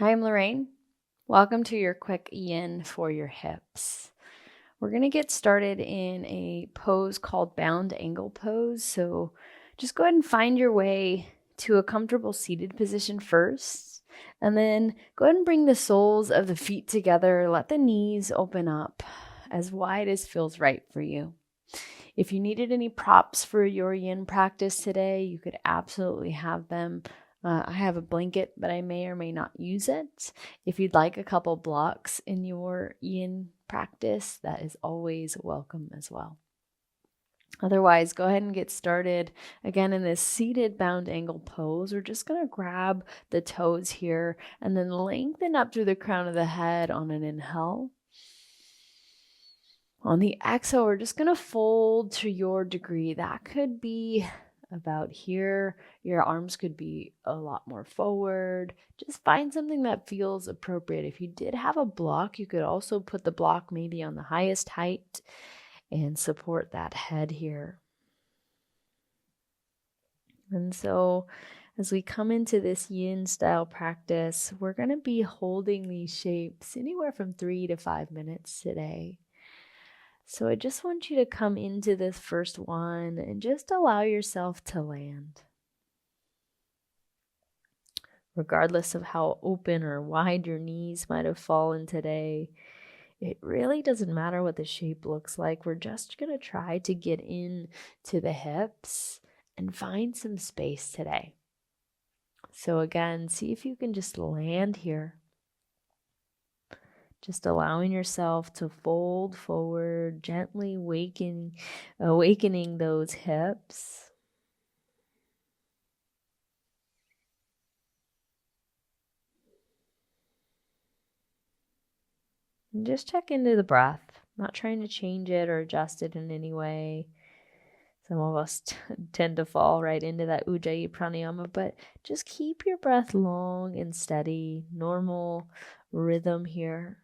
Hi, I'm Lorraine. Welcome to your quick yin for your hips. We're going to get started in a pose called bound angle pose. So just go ahead and find your way to a comfortable seated position first. And then go ahead and bring the soles of the feet together. Let the knees open up as wide as feels right for you. If you needed any props for your yin practice today, you could absolutely have them. I have a blanket, but I may or may not use it. If you'd like a couple blocks in your yin practice, that is always welcome as well. Otherwise, go ahead and get started. Again, in this seated bound angle pose, we're just going to grab the toes here and then lengthen up through the crown of the head on an inhale. On the exhale, we're just going to fold to your degree. That could be about here. Your arms could be a lot more forward. Just find something that feels appropriate. If you did have a block, you could also put the block maybe on the highest height and support that head here. And so as we come into this yin style practice, we're going to be holding these shapes anywhere from 3 to 5 minutes today. So I just want you to come into this first one and just allow yourself to land. Regardless of how open or wide your knees might have fallen today, it really doesn't matter what the shape looks like. We're just going to try to get in to the hips and find some space today. So again, see if you can just land here. Just allowing yourself to fold forward, gently awakening those hips. And just check into the breath, not trying to change it or adjust it in any way. Some of us tend to fall right into that Ujjayi Pranayama, but just keep your breath long and steady, normal rhythm here.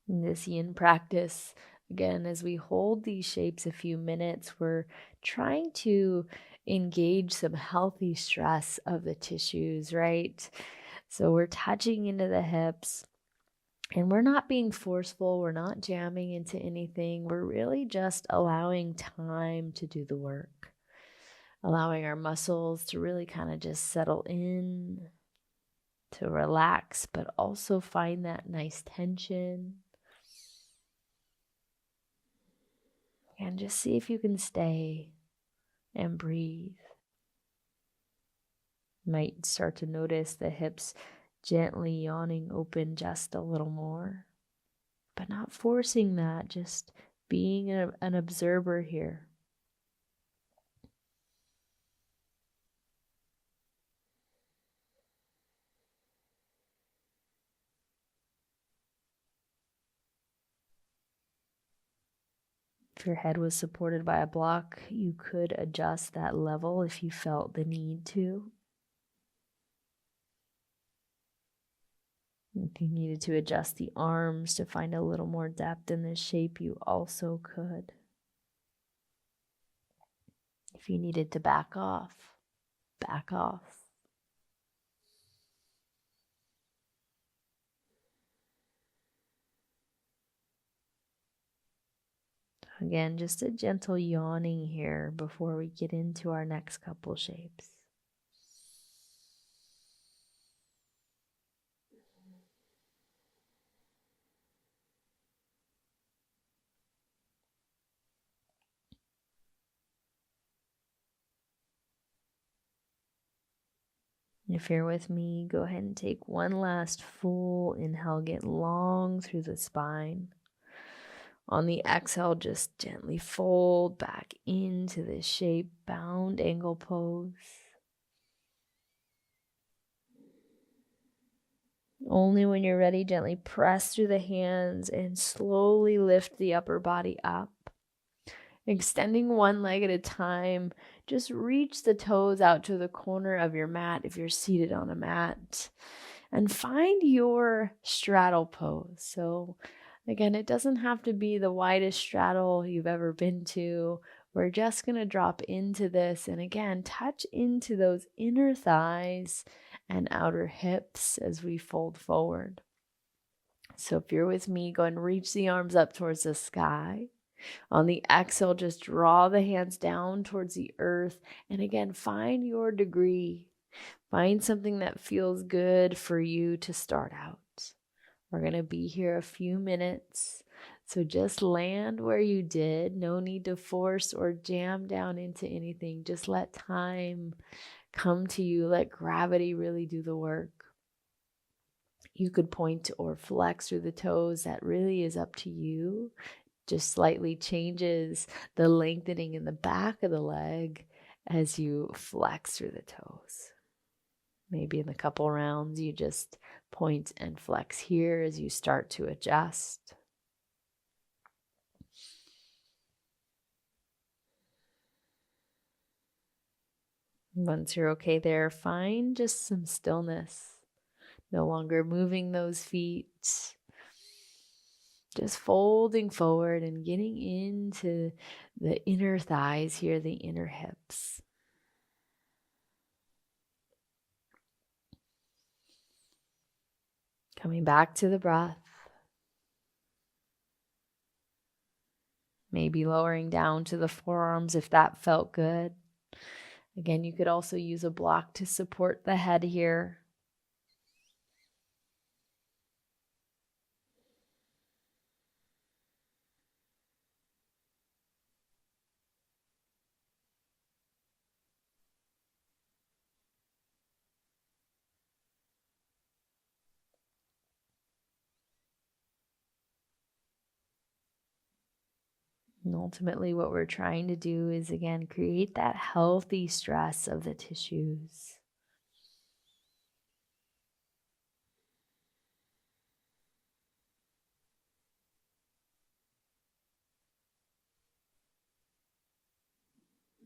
In this yin practice, again, as we hold these shapes a few minutes, we're trying to engage some healthy stress of the tissues, right? So we're touching into the hips and we're not being forceful. We're not jamming into anything. We're really just allowing time to do the work, allowing our muscles to really kind of just settle in, to relax, but also find that nice tension. And just see if you can stay and breathe. You might start to notice the hips gently yawning open just a little more, but not forcing that, just being an observer here. If your head was supported by a block, you could adjust that level if you felt the need to. If you needed to adjust the arms to find a little more depth in this shape, you also could. If you needed to back off, back off. Again, just a gentle yawning here before we get into our next couple shapes. If you're with me, go ahead and take one last full inhale. Get long through the spine. On the exhale, just gently fold back into this shape, bound angle pose. Only when you're ready, gently press through the hands and slowly lift the upper body up. Extending one leg at a time, just reach the toes out to the corner of your mat if you're seated on a mat. And find your straddle pose. So again, it doesn't have to be the widest straddle you've ever been to. We're just going to drop into this and again, touch into those inner thighs and outer hips as we fold forward. So if you're with me, go and reach the arms up towards the sky. On the exhale, just draw the hands down towards the earth. And again, find your degree. Find something that feels good for you to start out. We're going to be here a few minutes. So just land where you did. No need to force or jam down into anything. Just let time come to you. Let gravity really do the work. You could point or flex through the toes. That really is up to you. Just slightly changes the lengthening in the back of the leg as you flex through the toes. Maybe in a couple rounds, you just point and flex here as you start to adjust. Once you're okay there, find just some stillness. No longer moving those feet. Just folding forward and getting into the inner thighs here, the inner hips. Coming back to the breath. Maybe lowering down to the forearms if that felt good. Again, you could also use a block to support the head here. And ultimately, what we're trying to do is, again, create that healthy stress of the tissues.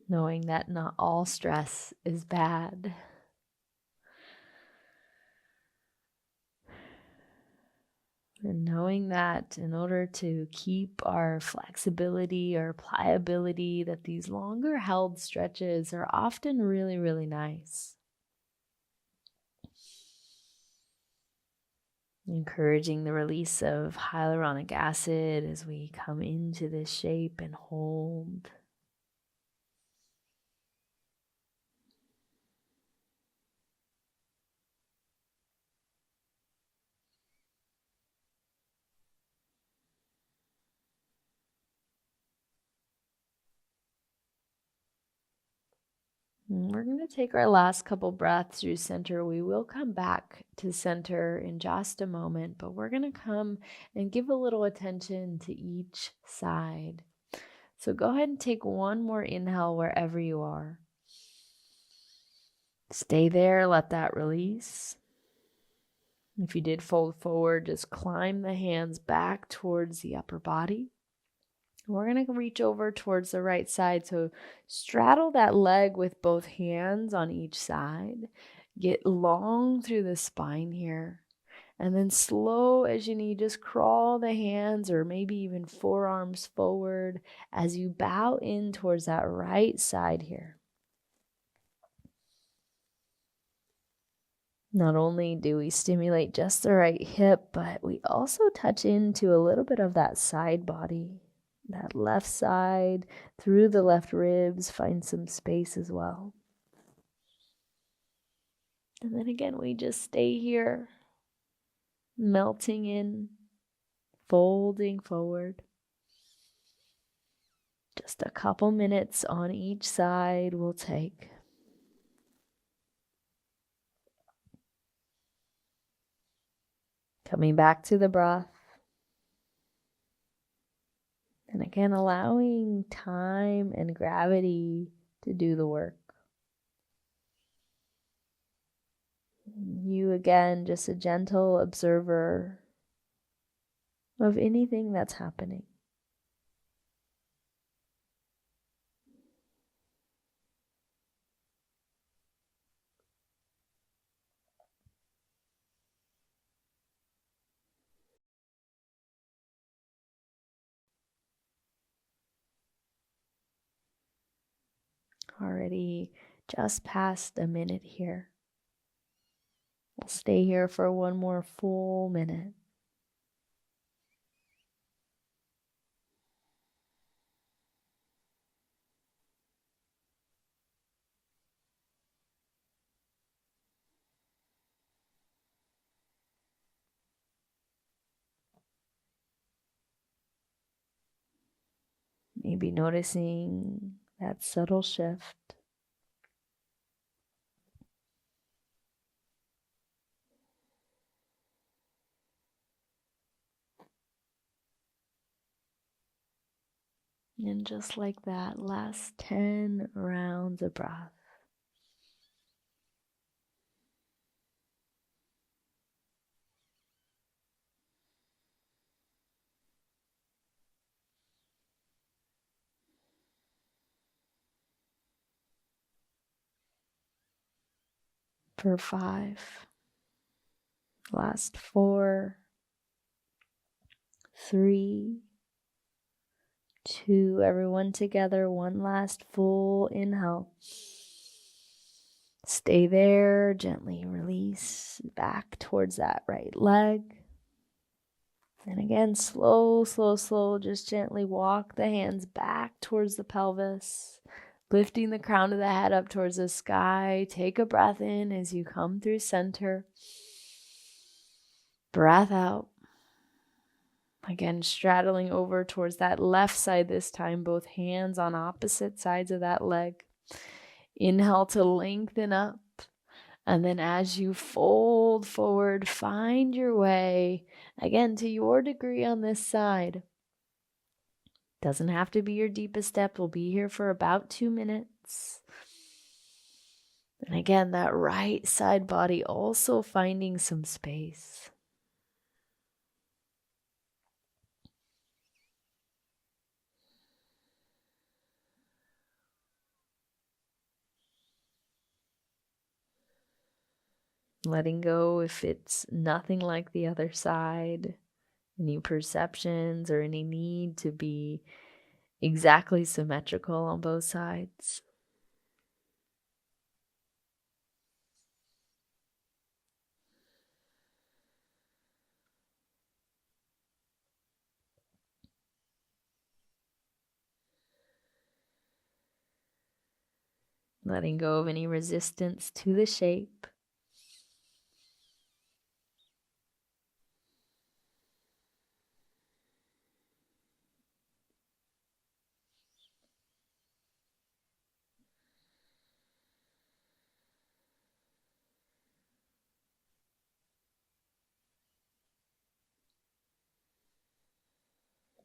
Knowing that not all stress is bad. And knowing that in order to keep our flexibility or pliability, that these longer held stretches are often really, really nice. Encouraging the release of hyaluronic acid as we come into this shape and hold. We're going to take our last couple breaths through center. We will come back to center in just a moment, but we're going to come and give a little attention to each side. So go ahead and take one more inhale wherever you are. Stay there, let that release. If you did fold forward, just climb the hands back towards the upper body. We're going to reach over towards the right side. So straddle that leg with both hands on each side. Get long through the spine here. And then slow as you need, just crawl the hands or maybe even forearms forward as you bow in towards that right side here. Not only do we stimulate just the right hip, but we also touch into a little bit of that side body. That left side, through the left ribs, find some space as well. And then again, we just stay here, melting in, folding forward. Just a couple minutes on each side we'll take. Coming back to the breath. And again, allowing time and gravity to do the work. You again, just a gentle observer of anything that's happening. already just past a minute here. We'll stay here for one more full minute. Maybe noticing that subtle shift. And just like that, last 10 rounds of breath. For 5. Last 4, 3, 2, everyone together, one last full inhale. Stay there, gently release back towards that right leg. And again, slow, just gently walk the hands back towards the pelvis, lifting the crown of the head up towards the sky. Take a breath in as you come through center. Breath out. Again, straddling over towards that left side this time, both hands on opposite sides of that leg. Inhale to lengthen up. And then as you fold forward, find your way, again, to your degree on this side. Doesn't have to be your deepest step. We'll be here for about 2 minutes. And again, that right side body also finding some space. Letting go if it's nothing like the other side, any perceptions or any need to be exactly symmetrical on both sides. Letting go of any resistance to the shape.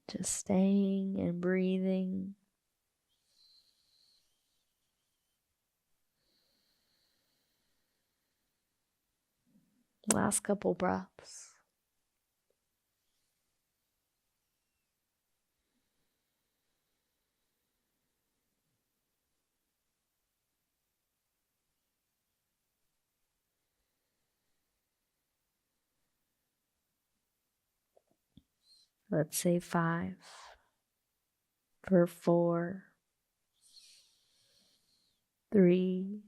Just staying and breathing. Last couple breaths. Let's say 5 for 4, 3,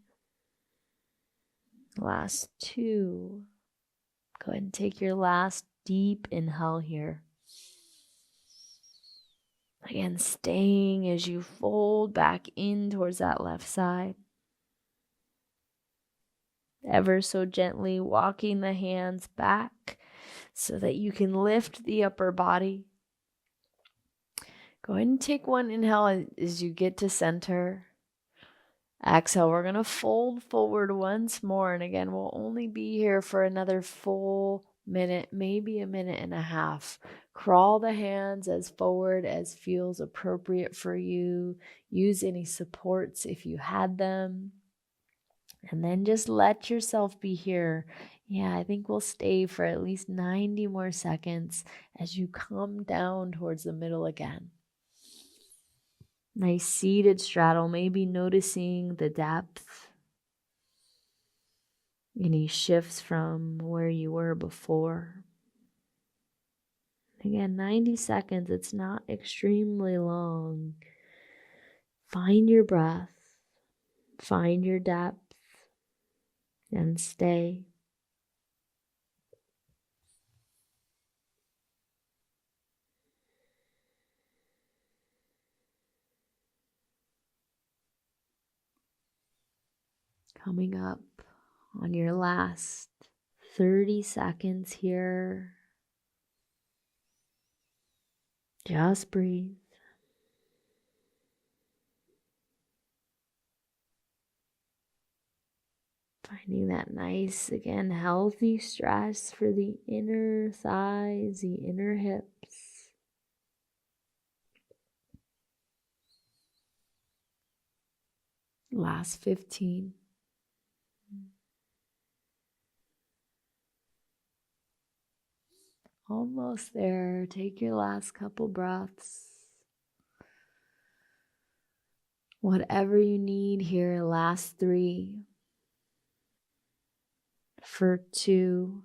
last 2. Go ahead and take your last deep inhale here. Again, staying as you fold back in towards that left side. Ever so gently walking the hands back so that you can lift the upper body. Go ahead and take one inhale as you get to center. Exhale, we're going to fold forward once more. And again, we'll only be here for another full minute, maybe a minute and a half. Crawl the hands as forward as feels appropriate for you. Use any supports if you had them. And then just let yourself be here. Yeah, I think we'll stay for at least 90 more seconds as you come down towards the middle again. Nice seated straddle, maybe noticing the depth. Any shifts from where you were before. Again, 90 seconds, it's not extremely long. Find your breath. Find your depth and stay. Coming up on your last 30 seconds here. Just breathe. Finding that nice, again, healthy stress for the inner thighs, the inner hips. Last 15. Almost there. Take your last couple breaths. Whatever you need here, last 3. For 2.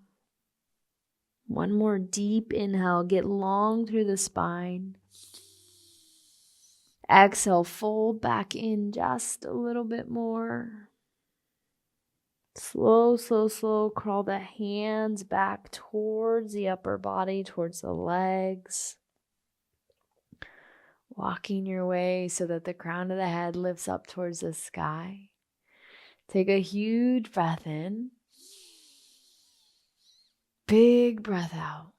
One more deep inhale. Get long through the spine. Exhale, fold back in just a little bit more. Slow, slow, slow. Crawl the hands back towards the upper body, towards the legs. Walking your way so that the crown of the head lifts up towards the sky. Take a huge breath in. Big breath out.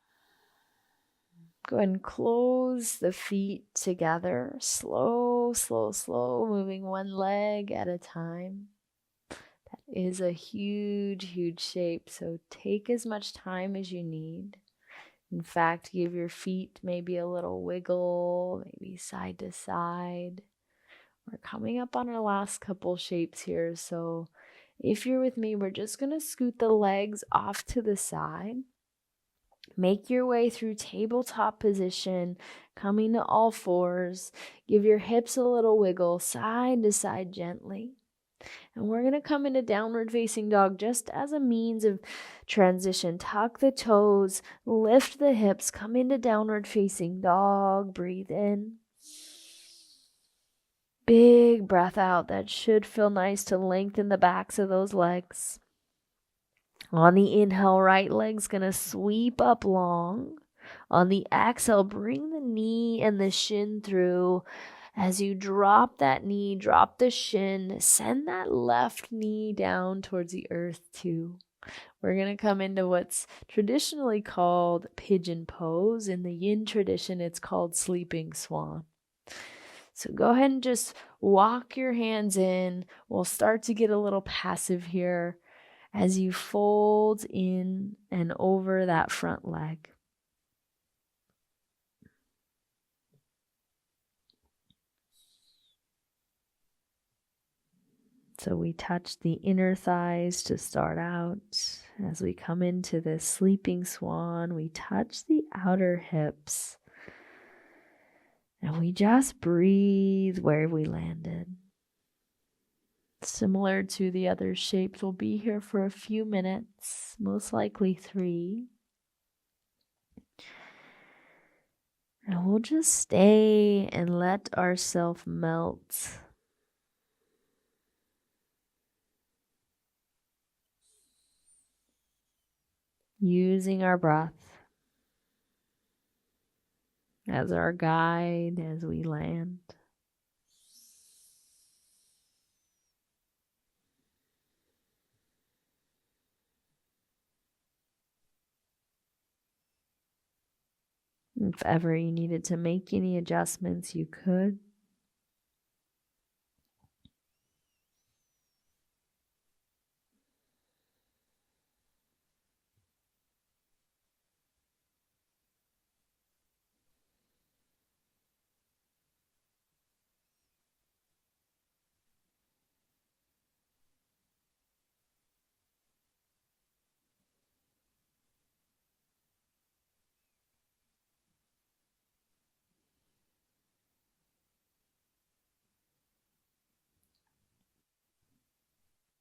Go ahead and close the feet together. Slow, slow, slow. Moving one leg at a time. That is a huge, huge shape. So take as much time as you need. In fact, give your feet maybe a little wiggle, maybe side to side. We're coming up on our last couple shapes here. So if you're with me, we're just going to scoot the legs off to the side. Make your way through tabletop position, coming to all fours. Give your hips a little wiggle, side to side gently. And we're going to come into downward facing dog just as a means of transition. Tuck the toes, lift the hips, come into downward facing dog. Breathe in. Big breath out. That should feel nice to lengthen the backs of those legs. On the inhale, right leg's going to sweep up long. On the exhale, bring the knee and the shin through. As you drop that knee, drop the shin, send that left knee down towards the earth too. We're going to come into what's traditionally called pigeon pose. In the yin tradition, it's called sleeping swan. So go ahead and just walk your hands in. We'll start to get a little passive here as you fold in and over that front leg. So we touch the inner thighs to start out. As we come into this sleeping swan, we touch the outer hips. And we just breathe where we landed. Similar to the other shapes, we'll be here for a few minutes, most likely 3. And we'll just stay and let ourselves melt. Using our breath as our guide as we land. If ever you needed to make any adjustments, you could.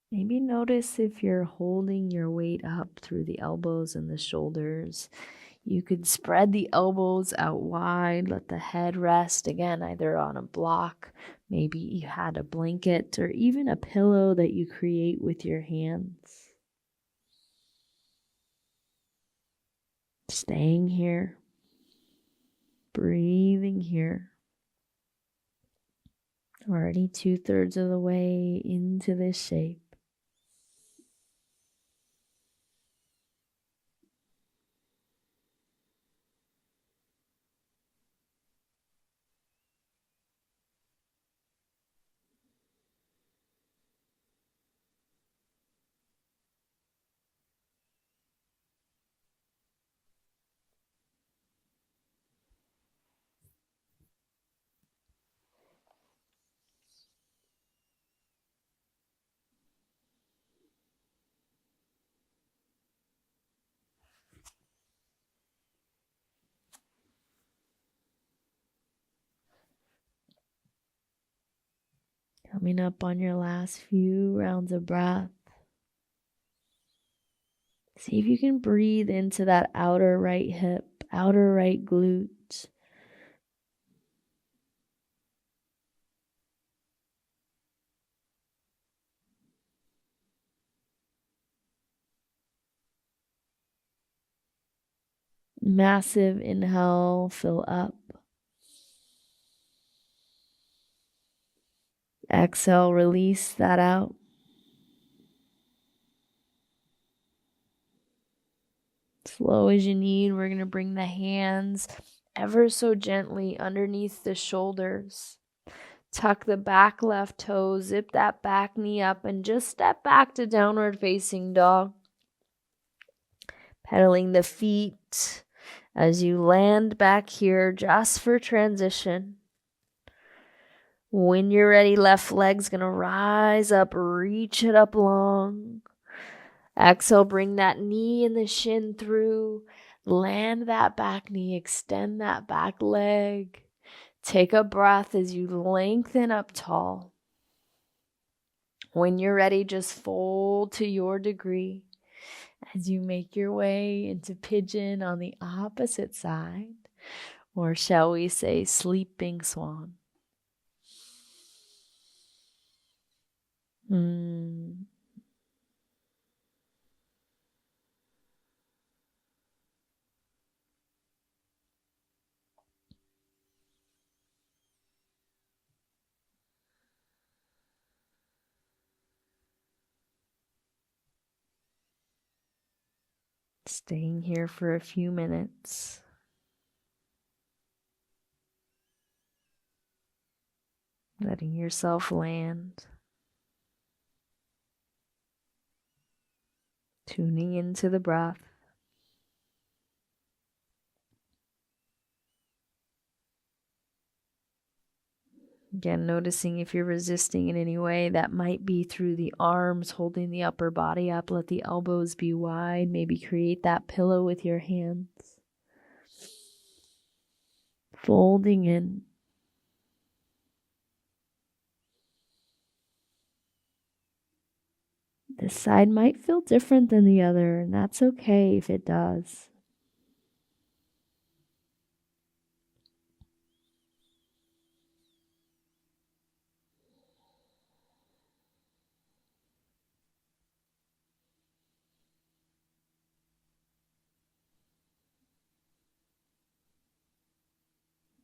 Maybe notice if you're holding your weight up through the elbows and the shoulders. You could spread the elbows out wide, let the head rest again, either on a block, maybe you had a blanket, or even a pillow that you create with your hands. Staying here, breathing here. Already 2/3 of the way into this shape. Coming up on your last few rounds of breath. See if you can breathe into that outer right hip, outer right glute. Massive inhale, fill up. Exhale, release that out. Slow as you need, we're going to bring the hands ever so gently underneath the shoulders. Tuck the back left toe, zip that back knee up, and just step back to downward facing dog. Pedaling the feet as you land back here just for transition. When you're ready, left leg's going to rise up, reach it up long. Exhale, bring that knee and the shin through. Land that back knee, extend that back leg. Take a breath as you lengthen up tall. When you're ready, just fold to your degree as you make your way into pigeon on the opposite side, or shall we say sleeping swan. Staying here for a few minutes. Letting yourself land. Tuning into the breath. Again, noticing if you're resisting in any way, that might be through the arms, holding the upper body up. Let the elbows be wide. Maybe create that pillow with your hands. Folding in. This side might feel different than the other, and that's okay if it does.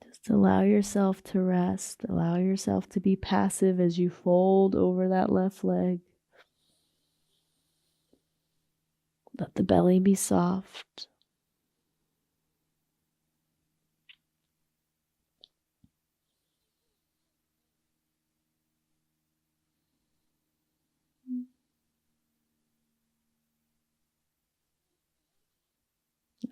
Just allow yourself to rest. Allow yourself to be passive as you fold over that left leg. Let the belly be soft.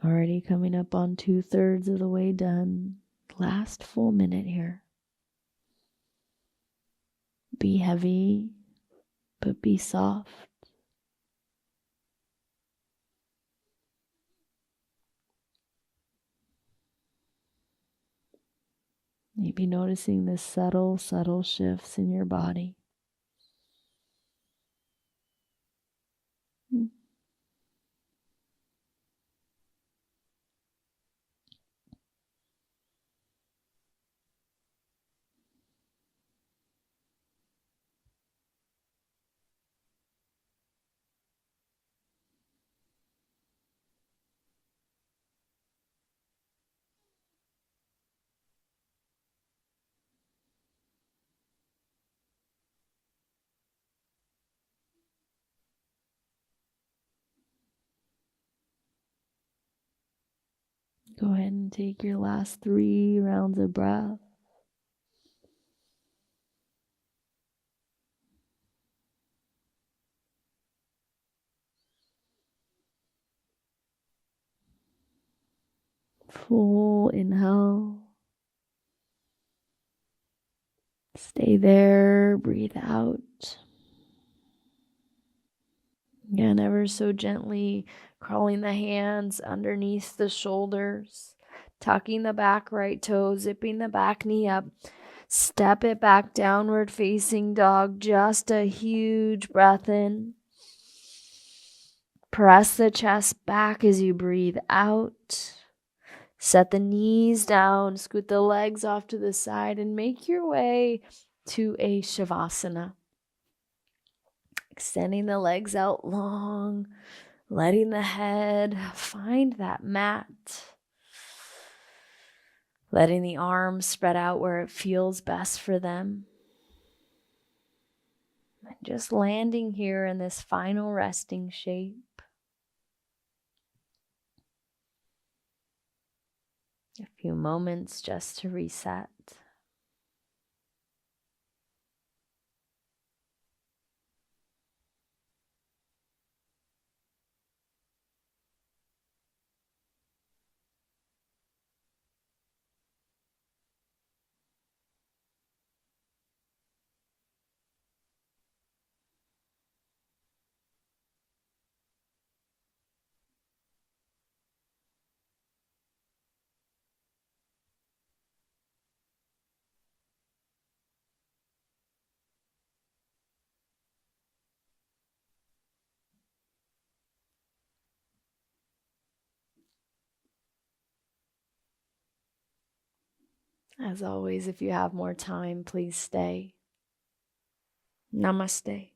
Already coming up on 2/3 of the way done. Last full minute here. Be heavy, but be soft. Maybe noticing the subtle shifts in your body. Go ahead and take your last 3 rounds of breath. Full inhale. Stay there, breathe out. Again, ever so gently crawling the hands underneath the shoulders, tucking the back right toe, zipping the back knee up. Step it back, downward facing dog. Just a huge breath in. Press the chest back as you breathe out. Set the knees down, scoot the legs off to the side, and make your way to a Shavasana. Extending the legs out long, letting the head find that mat. Letting the arms spread out where it feels best for them. And just landing here in this final resting shape. A few moments just to reset. As always, if you have more time, please stay. Namaste.